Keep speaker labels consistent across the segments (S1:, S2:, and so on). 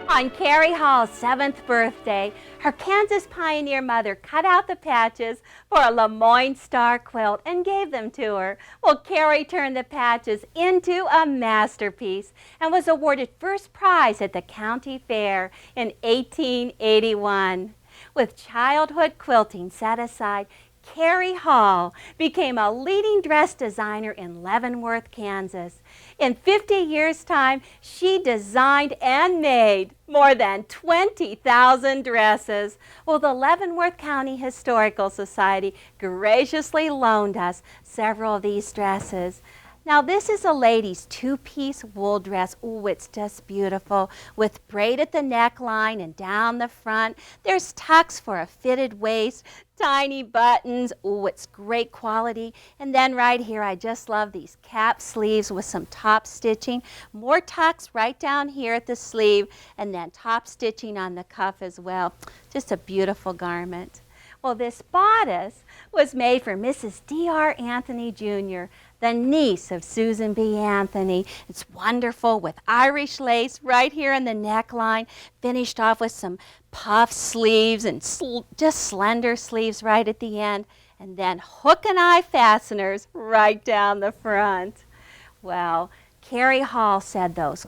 S1: On Carrie Hall's 7th birthday, her Kansas pioneer mother cut out the patches for a Lemoyne Star quilt and gave them to her. Well, Carrie turned the patches into a masterpiece and was awarded first prize at the county fair in 1881. With childhood quilting set aside, Carrie Hall became a leading dress designer in Leavenworth, Kansas. In 50 years' time, she designed and made more than 20,000 dresses. Well, the Leavenworth County Historical Society graciously loaned us several of these dresses. Now, this is a lady's two-piece wool dress. Ooh, it's just beautiful, with braid at the neckline and down the front. There's tucks for a fitted waist, tiny buttons. Ooh, it's great quality. And then right here, I just love these cap sleeves with some top stitching. More tucks right down here at the sleeve, and then top stitching on the cuff as well. Just a beautiful garment. Well, this bodice was made for Mrs. D.R. Anthony Jr., the niece of Susan B. Anthony. It's wonderful with Irish lace right here in the neckline, finished off with some puff sleeves and just slender sleeves right at the end, and then hook and eye fasteners right down the front. Well, Carrie Hall said those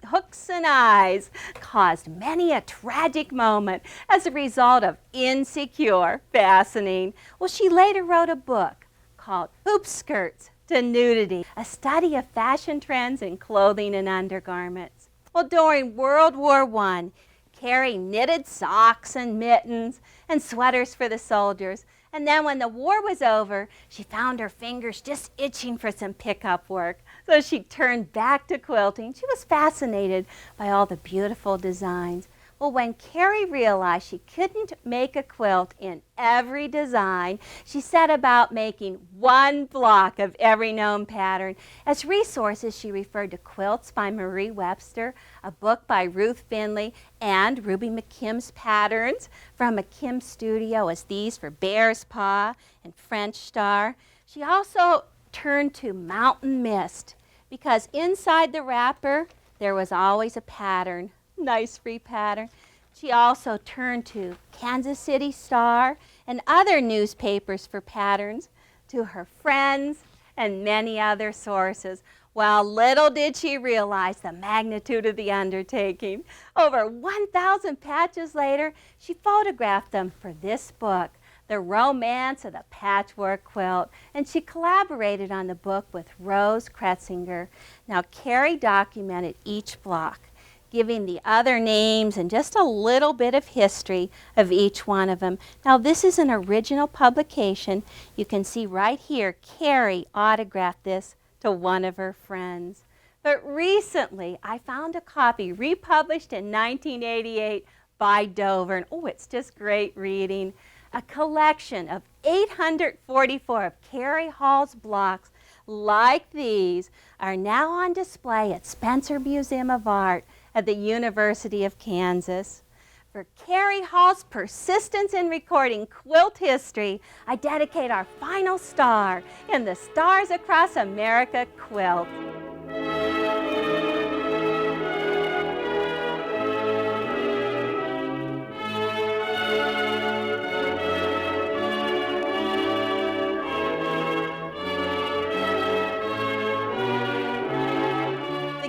S1: hooks and eyes caused many a tragic moment as a result of insecure fastening. Well, she later wrote a book called Hoop Skirts to Nudity, a study of fashion trends in clothing and undergarments. Well, during World War I, Carrie knitted socks and mittens and sweaters for the soldiers. And then when the war was over, she found her fingers just itching for some pickup work. So she turned back to quilting. She was fascinated by all the beautiful designs. Well, when Carrie realized she couldn't make a quilt in every design, she set about making one block of every known pattern. As resources, she referred to Quilts by Marie Webster, a book by Ruth Finley, and Ruby McKim's patterns from McKim Studio, as these for Bear's Paw and French Star. She also turned to Mountain Mist, because inside the wrapper, there was always a pattern. Nice free pattern. She also turned to Kansas City Star and other newspapers for patterns, to her friends and many other sources. Well, little did she realize the magnitude of the undertaking. Over 1,000 patches later, she photographed them for this book, The Romance of the Patchwork Quilt, and she collaborated on the book with Rose Kretzinger. Now, Carrie documented each block, giving the other names and just a little bit of history of each one of them. Now, this is an original publication. You can see right here, Carrie autographed this to one of her friends. But recently, I found a copy republished in 1988 by Dover. And oh, it's just great reading. A collection of 844 of Carrie Hall's blocks like these are now on display at Spencer Museum of Art at the University of Kansas. For Carrie Hall's persistence in recording quilt history, I dedicate our final star in the Stars Across America quilt.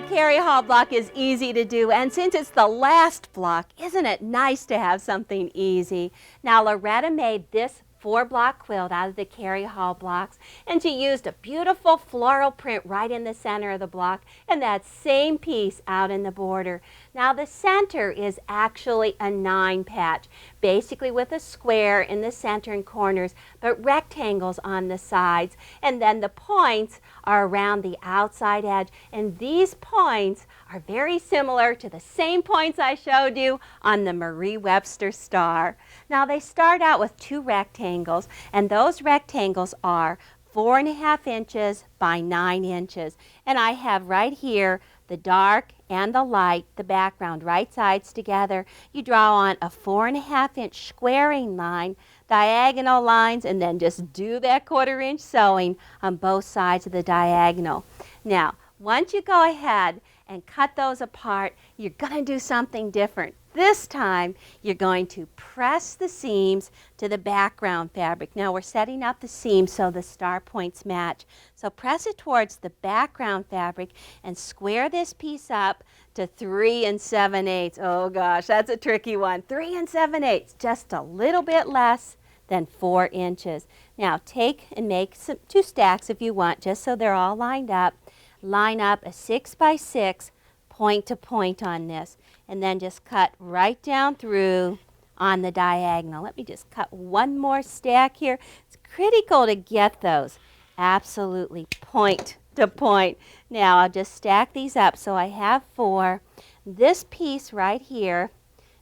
S1: Carrie Hall block is easy to do, and since it's the last block, isn't it nice to have something easy? Now, Loretta made this 4-block quilt out of the Carrie Hall blocks, and she used a beautiful floral print right in the center of the block and that same piece out in the border. Now, the center is actually a 9 patch, basically with a square in the center and corners, but rectangles on the sides, and then the points are around the outside edge, and these points are very similar to the same points I showed you on the Marie Webster star. Now, they start out with 2 rectangles, and those rectangles are 4.5 inches by 9 inches. And I have right here the dark and the light, the background, right sides together. You draw on a 4.5 inch squaring line, diagonal lines, and then just do that 1/4 inch sewing on both sides of the diagonal. Now, once you go ahead and cut those apart. You're going to do something different. This time, you're going to press the seams to the background fabric. Now, we're setting up the seams so the star points match. So press it towards the background fabric and square this piece up to 3 7/8. Oh gosh, that's a tricky one. 3 7/8, just a little bit less than 4 inches. Now, take and make 2 stacks if you want, just so they're all lined up. Line up a 6 by 6 point to point on this, and then just cut right down through on the diagonal. Let me just cut one more stack here. It's critical to get those absolutely point to point. Now I'll just stack these up. So I have 4. This piece right here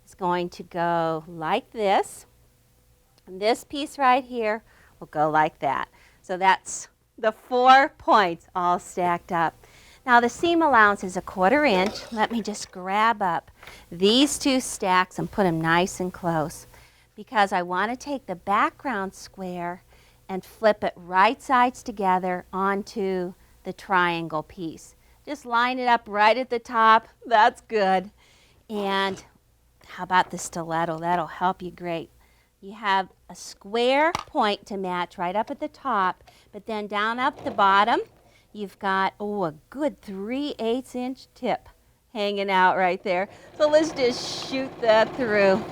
S1: is going to go like this. And this piece right here will go like that. So that's the 4 points all stacked up. Now the seam allowance is a 1/4 inch. Let me just grab up these 2 stacks and put them nice and close, because I want to take the background square and flip it right sides together onto the triangle piece. Just line it up right at the top. That's good. And how about the stiletto? That'll help you great. You have a square point to match right up at the top, but then down up the bottom, you've got, a good 3/8 inch tip hanging out right there. So let's just shoot that through.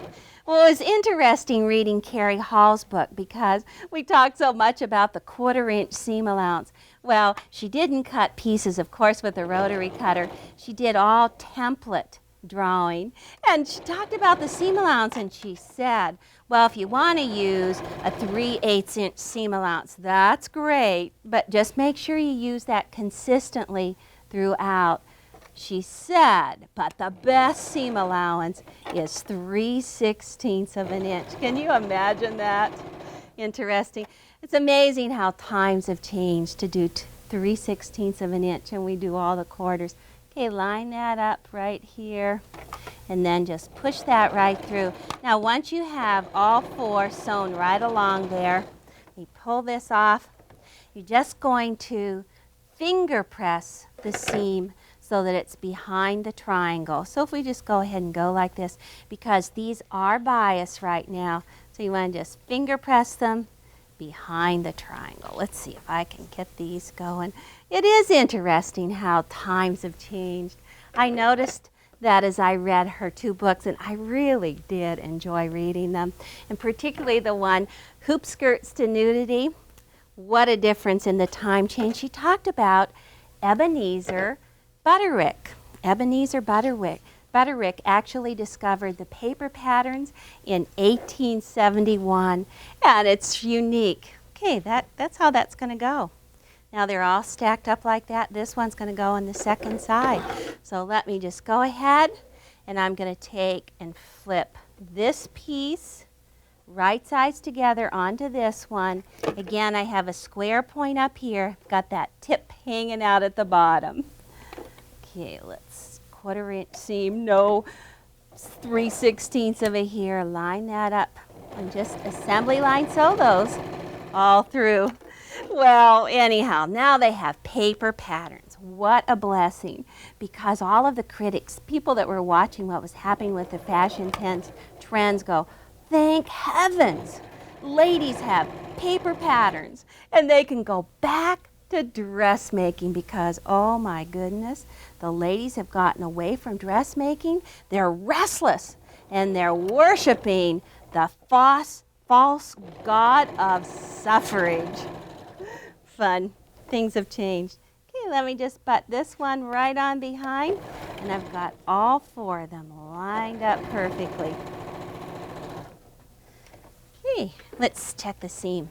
S1: Well, it was interesting reading Carrie Hall's book, because we talked so much about the 1/4 inch seam allowance. Well, she didn't cut pieces, of course, with a rotary cutter. She did all template drawing, and she talked about the seam allowance, and she said, well, if you want to use a 3/8 inch seam allowance, that's great, but just make sure you use that consistently throughout. She said, but the best seam allowance is 3/16 of an inch. Can you imagine that? Interesting. It's amazing how times have changed to do 3/16 of an inch, and we do all the quarters. Okay, line that up right here, and then just push that right through. Now, once you have all 4 sewn right along there, you pull this off. You're just going to finger press the seam so that it's behind the triangle. So if we just go ahead and go like this, because these are biased right now, so you want to just finger press them behind the triangle. Let's see if I can get these going. It is interesting how times have changed. I noticed that as I read her 2 books, and I really did enjoy reading them, and particularly the one, Hoop Skirts to Nudity. What a difference in the time change. She talked about Ebenezer Butterick. Ebenezer Butterick actually discovered the paper patterns in 1871, and it's unique. Okay, that's how that's going to go. Now they're all stacked up like that. This one's going to go on the second side. So let me just go ahead, and I'm going to take and flip this piece right sides together onto this one. Again, I have a square point up here. I've got that tip hanging out at the bottom. Okay, let's 1/4 inch seam, no 3/16 of a here. Line that up and just assembly line sew those all through. Well, anyhow, now they have paper patterns. What a blessing, because all of the critics, people that were watching what was happening with the fashion trends go, thank heavens, ladies have paper patterns, and they can go back to dressmaking, because, oh my goodness, the ladies have gotten away from dressmaking. They're restless, and they're worshiping the false god of suffrage. Fun. Things have changed. Okay, let me just butt this one right on behind, and I've got all 4 of them lined up perfectly. Okay, let's check the seam.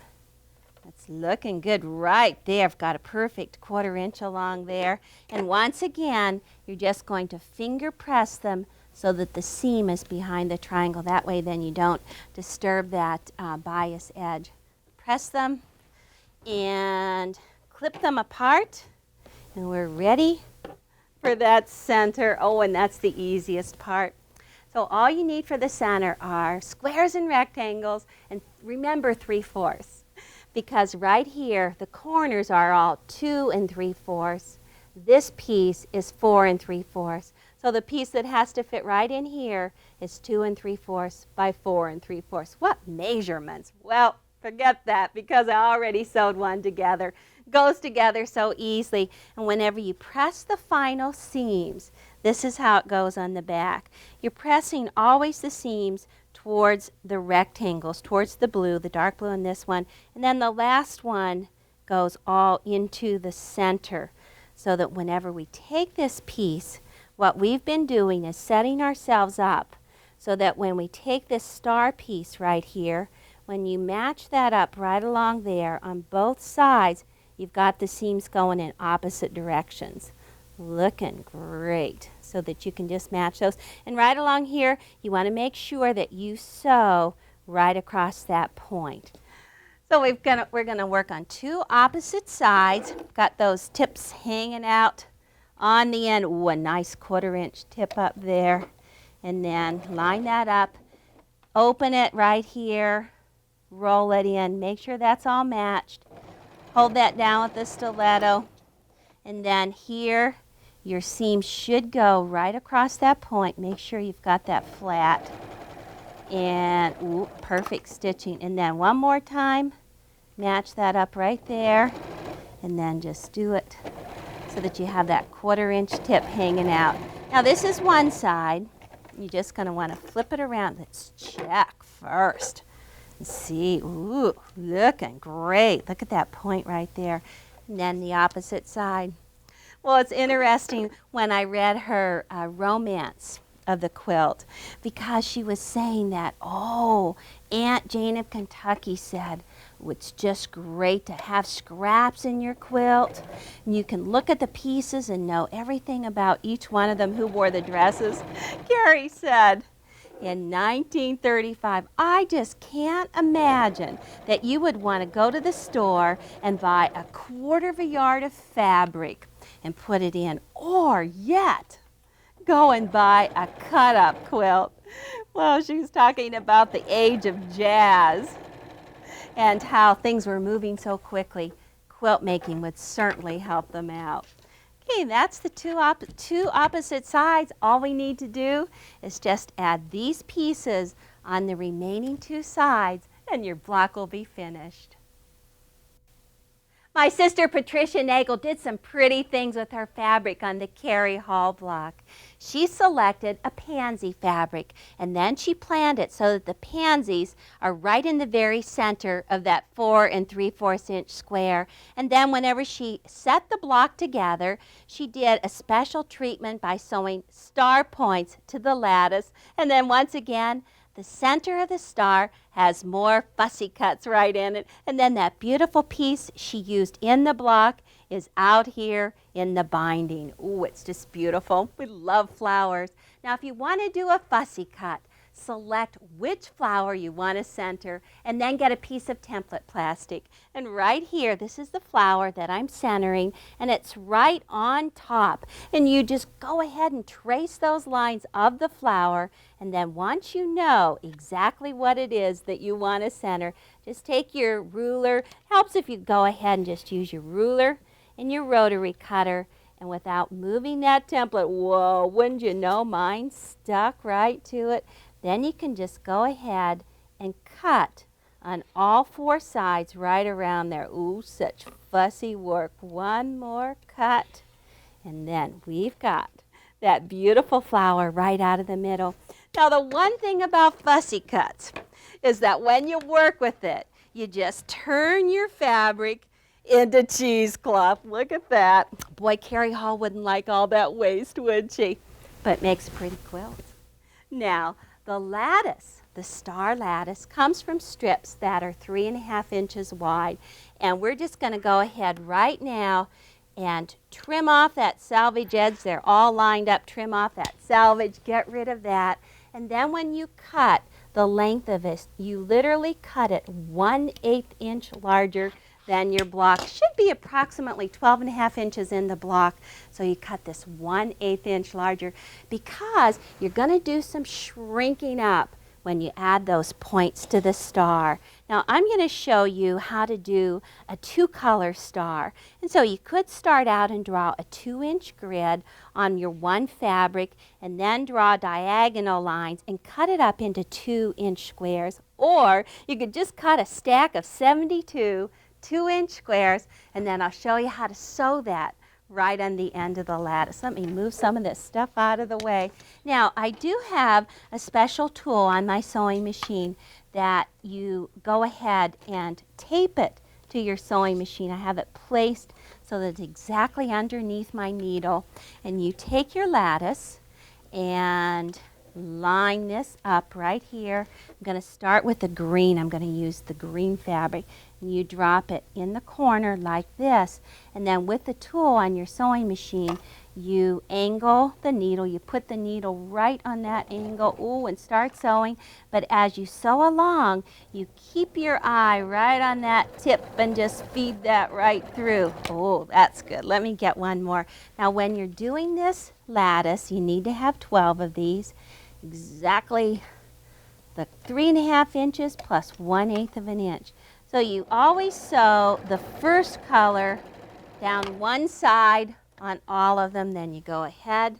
S1: It's looking good right there. I've got a perfect 1/4 inch along there. And once again, you're just going to finger press them so that the seam is behind the triangle. That way then you don't disturb that bias edge. Press them and clip them apart, and we're ready for that center. Oh, and that's the easiest part. So all you need for the center are squares and rectangles, and remember 3/4, because right here the corners are all 2 3/4. This piece is 4 3/4. So the piece that has to fit right in here is 2 3/4 by 4 3/4. What measurements? Well, forget that because I already sewed one together. Goes together so easily. And whenever you press the final seams, this is how it goes on the back. You're pressing always the seams towards the rectangles, towards the blue, the dark blue in this one. And then the last one goes all into the center, so that whenever we take this piece, what we've been doing is setting ourselves up so that when we take this star piece right here, when you match that up right along there on both sides, you've got the seams going in opposite directions. Looking great, so that you can just match those. And right along here, you want to make sure that you sew right across that point. So we're going to work on two opposite sides. Got those tips hanging out on the end. Ooh, a nice 1/4 inch tip up there. And then line that up. Open it right here. Roll it in. Make sure that's all matched. Hold that down with the stiletto. And then here, your seam should go right across that point. Make sure you've got that flat. And ooh, perfect stitching. And then one more time, match that up right there. And then just do it so that you have that 1/4 inch tip hanging out. Now this is one side. You're just going to want to flip it around. Let's check first. And see, ooh, looking great. Look at that point right there. And then the opposite side. Well, it's interesting when I read her romance of the quilt, because she was saying that, oh, Aunt Jane of Kentucky said, it's just great to have scraps in your quilt. And you can look at the pieces and know everything about each one of them who wore the dresses. Carrie said, in 1935, I just can't imagine that you would want to go to the store and buy a 1/4 yard of fabric and put it in, or yet go and buy a cut-up quilt. Well, she was talking about the age of jazz and how things were moving so quickly. Quilt making would certainly help them out. Okay, that's the two opposite sides. All we need to do is just add these pieces on the remaining two sides, and your block will be finished. My sister Patricia Nagel did some pretty things with her fabric on the Carrie Hall block. She selected a pansy fabric, and then she planned it so that the pansies are right in the very center of that 4 3/4 inch square. And then whenever she set the block together, she did a special treatment by sewing star points to the lattice. And then once again, the center of the star has more fussy cuts right in it. And then that beautiful piece she used in the block is out here in the binding. Ooh, it's just beautiful. We love flowers. Now, if you want to do a fussy cut, select which flower you want to center and then get a piece of template plastic. And right here, this is the flower that I'm centering, and it's right on top. And you just go ahead and trace those lines of the flower, and then once you know exactly what it is that you want to center, just take your ruler. It helps if you go ahead and just use your ruler and your rotary cutter, and without moving that template, whoa, wouldn't you know, mine stuck right to it. Then you can just go ahead and cut on all 4 sides right around there. Ooh, such fussy work. One more cut, and then we've got that beautiful flower right out of the middle. Now, the one thing about fussy cuts is that when you work with it, you just turn your fabric into cheesecloth. Look at that. Boy, Carrie Hall wouldn't like all that waste, would she? But it makes a pretty quilt. Now, the lattice, the star lattice, comes from strips that are 3 1/2 inches wide. And we're just going to go ahead right now and trim off that selvage edge. They're all lined up. Trim off that selvage. Get rid of that. And then when you cut the length of it, you literally cut it 1/8 inch larger than your block. Should be approximately 12 1/2 inches in the block. So you cut this 1/8 inch larger because you're going to do some shrinking up when you add those points to the star. Now I'm going to show you how to do a 2-color star. And so you could start out and draw a 2-inch grid on your one fabric and then draw diagonal lines and cut it up into 2-inch squares. Or you could just cut a stack of 72 2-inch squares, and then I'll show you how to sew that right on the end of the lattice. Let me move some of this stuff out of the way. Now, I do have a special tool on my sewing machine that you go ahead and tape it to your sewing machine. I have it placed so that it's exactly underneath my needle. And you take your lattice and line this up right here. I'm going to start with the green. I'm going to use the green fabric. And you drop it in the corner like this. And then with the tool on your sewing machine, you angle the needle. You put the needle right on that angle. Ooh, and start sewing. But as you sew along, you keep your eye right on that tip and just feed that right through. Oh, that's good. Let me get one more. Now, when you're doing this lattice, you need to have 12 of these. Exactly the 3.5 inches plus 1/8 of an inch. So you always sew the first color down one side on all of them. Then you go ahead,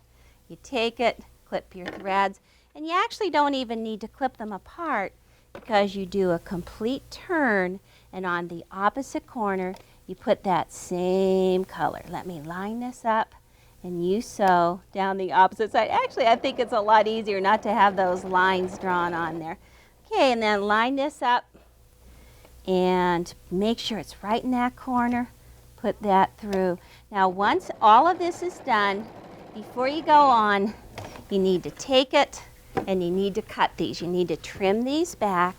S1: you take it, clip your threads, and you actually don't even need to clip them apart because you do a complete turn, and on the opposite corner you put that same color. Let me line this up. And you sew down the opposite side. Actually, I think it's a lot easier not to have those lines drawn on there. Okay, and then line this up and make sure it's right in that corner. Put that through. Now, once all of this is done, before you go on, you need to take it and you need to cut these. You need to trim these back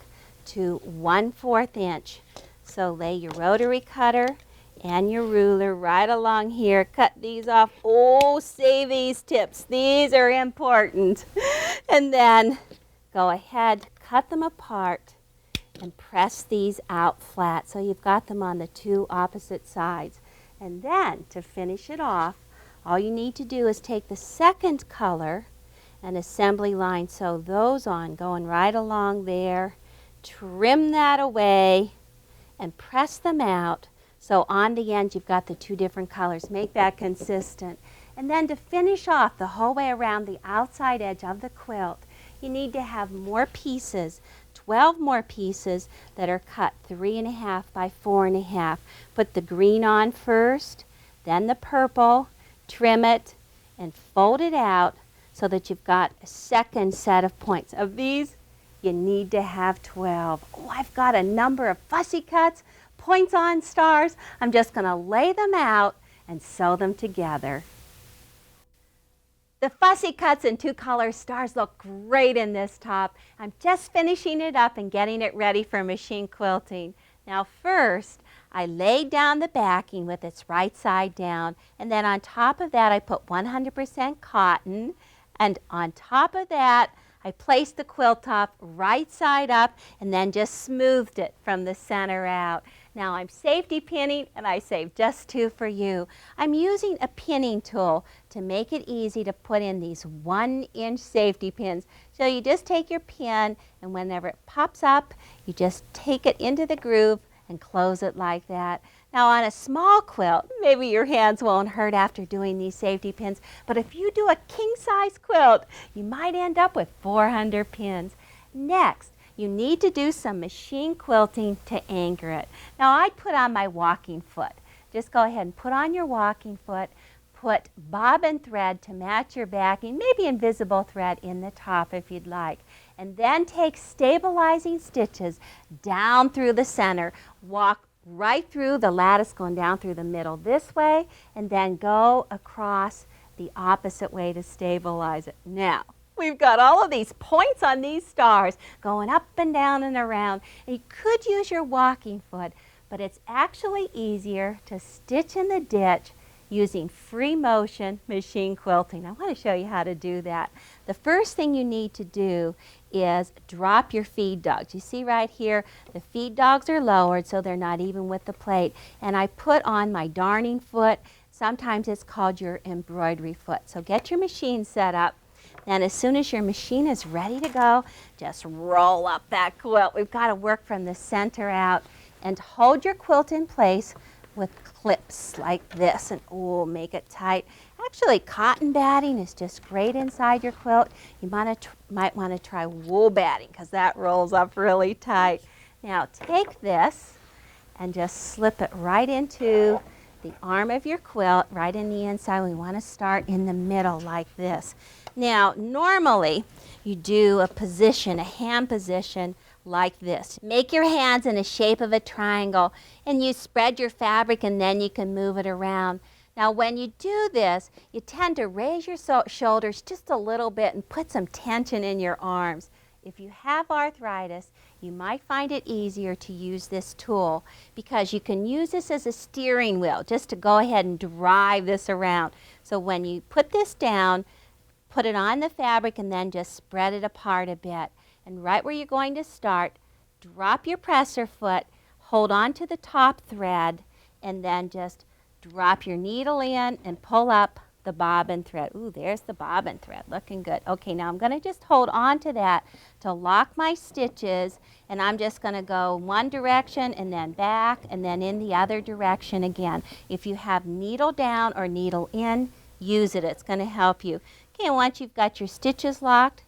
S1: to 1/4 inch. So lay your rotary cutter and your ruler right along here. Cut these off. Oh, save these tips. These are important. And then go ahead, cut them apart, and press these out flat so you've got them on the two opposite sides. And then to finish it off, all you need to do is take the second color and assembly line, sew those on, going right along there. Trim that away and press them out. So on the end, you've got the two different colors. Make that consistent. And then to finish off the whole way around the outside edge of the quilt, you need to have more pieces, 12 more pieces that are cut 3.5 by 4.5. Put the green on first, then the purple, trim it, and fold it out so that you've got a second set of points. Of these, you need to have 12. Oh, I've got a number of fussy cuts, points on stars. I'm just going to lay them out and sew them together. The fussy cuts and 2-color stars look great in this top. I'm just finishing it up and getting it ready for machine quilting. Now first, I laid down the backing with its right side down, and then on top of that I put 100% cotton, and on top of that I placed the quilt top right side up and then just smoothed it from the center out. Now I'm safety pinning, and I saved just 2 for you. I'm using a pinning tool to make it easy to put in these 1-inch safety pins. So you just take your pin, and whenever it pops up, you just take it into the groove and close it like that. Now on a small quilt, maybe your hands won't hurt after doing these safety pins, but if you do a king-size quilt, you might end up with 400 pins. Next, you need to do some machine quilting to anchor it. Now I put on my walking foot. Just go ahead and put on your walking foot, put bobbin thread to match your backing, maybe invisible thread in the top if you'd like. And then take stabilizing stitches down through the center. Walk right through the lattice going down through the middle this way, and then go across the opposite way to stabilize it. Now, we've got all of these points on these stars going up and down and around. And you could use your walking foot, but it's actually easier to stitch in the ditch using free motion machine quilting. I want to show you how to do that. The first thing you need to do is drop your feed dogs. You see right here, the feed dogs are lowered so they're not even with the plate. And I put on my darning foot. Sometimes it's called your embroidery foot. So get your machine set up. Then as soon as your machine is ready to go, just roll up that quilt. We've got to work from the center out and hold your quilt in place with clips like this, and make it tight. Actually, cotton batting is just great inside your quilt. You might want to try wool batting because that rolls up really tight. Now take this and just slip it right into the arm of your quilt, right in the inside. We want to start in the middle like this. Now, normally you do a position, a hand position like this. Make your hands in the shape of a triangle and you spread your fabric and then you can move it around. Now, when you do this, you tend to raise your shoulders just a little bit and put some tension in your arms. If you have arthritis, you might find it easier to use this tool because you can use this as a steering wheel just to go ahead and drive this around. So when you put this down, put it on the fabric and then just spread it apart a bit. And right where you're going to start, drop your presser foot, hold on to the top thread, and then just drop your needle in and pull up the bobbin thread. Ooh, there's the bobbin thread, looking good. Okay, now I'm going to just hold on to that to lock my stitches, and I'm just going to go one direction and then back and then in the other direction again. If you have needle down or needle in, use it. It's going to help you. Okay, and once you've got your stitches locked,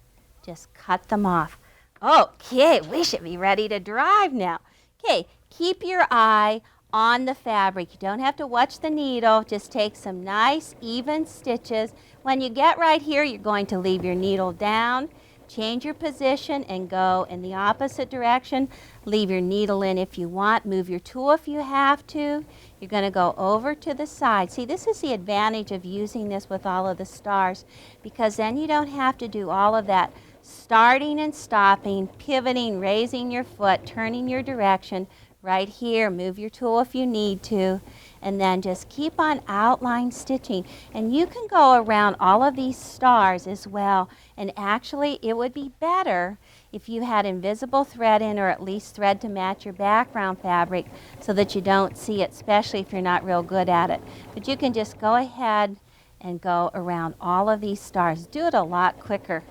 S1: just cut them off. Okay, we should be ready to drive now. Okay, keep your eye on the fabric. You don't have to watch the needle. Just take some nice even stitches. When you get right here, you're going to leave your needle down, change your position and go in the opposite direction. Leave your needle in if you want. Move your tool if you have to. You're going to go over to the side. See, this is the advantage of using this with all of the stars, because then you don't have to do all of that starting and stopping, pivoting, raising your foot, turning your direction. Right here, move your tool if you need to, and then just keep on outline stitching. And you can go around all of these stars as well, and actually it would be better if you had invisible thread in, or at least thread to match your background fabric so that you don't see it, especially if you're not real good at it. But you can just go ahead and go around all of these stars. Do it a lot quicker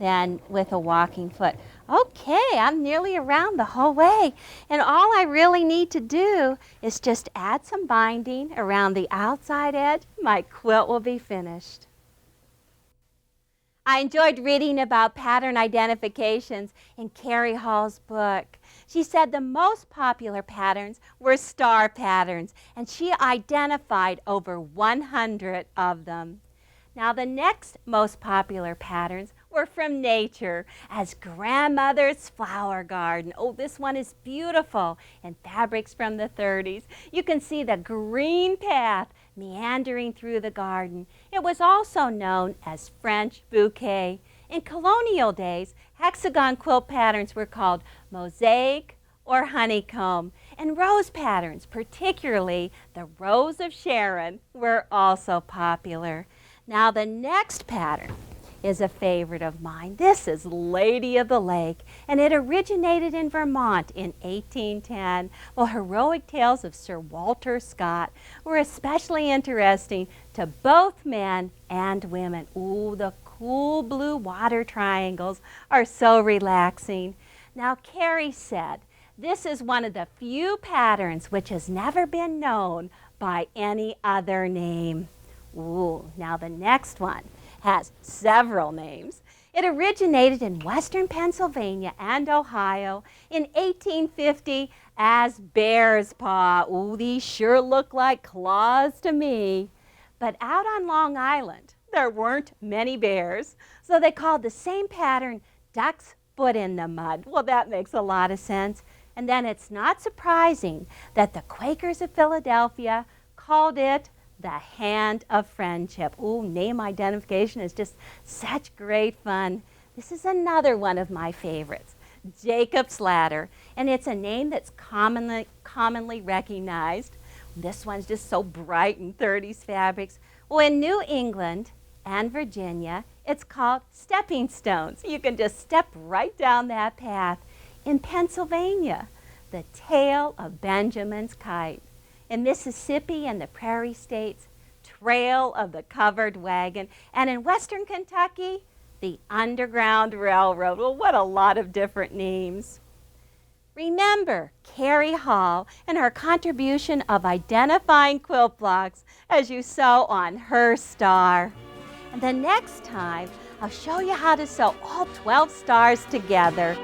S1: than with a walking foot. Okay, I'm nearly around the whole way, and all I really need to do is just add some binding around the outside edge. My quilt will be finished. I enjoyed reading about pattern identifications in Carrie Hall's book. She said the most popular patterns were star patterns, and she identified over 100 of them. Now, the next most popular patterns were from nature, as Grandmother's Flower Garden. Oh, this one is beautiful, and fabrics from the 30s. You can see the green path meandering through the garden. It was also known as French bouquet. In colonial days, hexagon quilt patterns were called mosaic or honeycomb, and rose patterns, particularly the Rose of Sharon, were also popular. Now, the next pattern is a favorite of mine. This is Lady of the Lake, and it originated in Vermont in 1810. Well, heroic tales of Sir Walter Scott were especially interesting to both men and women. Ooh, the cool blue water triangles are so relaxing. Now, Carrie said, this is one of the few patterns which has never been known by any other name. Ooh, now the next one has several names. It originated in western Pennsylvania and Ohio in 1850 as bear's paw. Ooh, these sure look like claws to me. But out on Long Island, there weren't many bears, so they called the same pattern duck's foot in the mud. Well, that makes a lot of sense. And then it's not surprising that the Quakers of Philadelphia called it the Hand of Friendship. Ooh, name identification is just such great fun. This is another one of my favorites, Jacob's Ladder, and it's a name that's commonly recognized. This one's just so bright in 30s fabrics. Well, in New England and Virginia, it's called stepping stones. You can just step right down that path. In Pennsylvania, the Tail of Benjamin's Kite. In Mississippi and the Prairie States, Trail of the Covered Wagon. And in Western Kentucky, The Underground Railroad. Well, what a lot of different names. Remember Carrie Hall and her contribution of identifying quilt blocks as you sew on her star. And the next time, I'll show you how to sew all 12 stars together.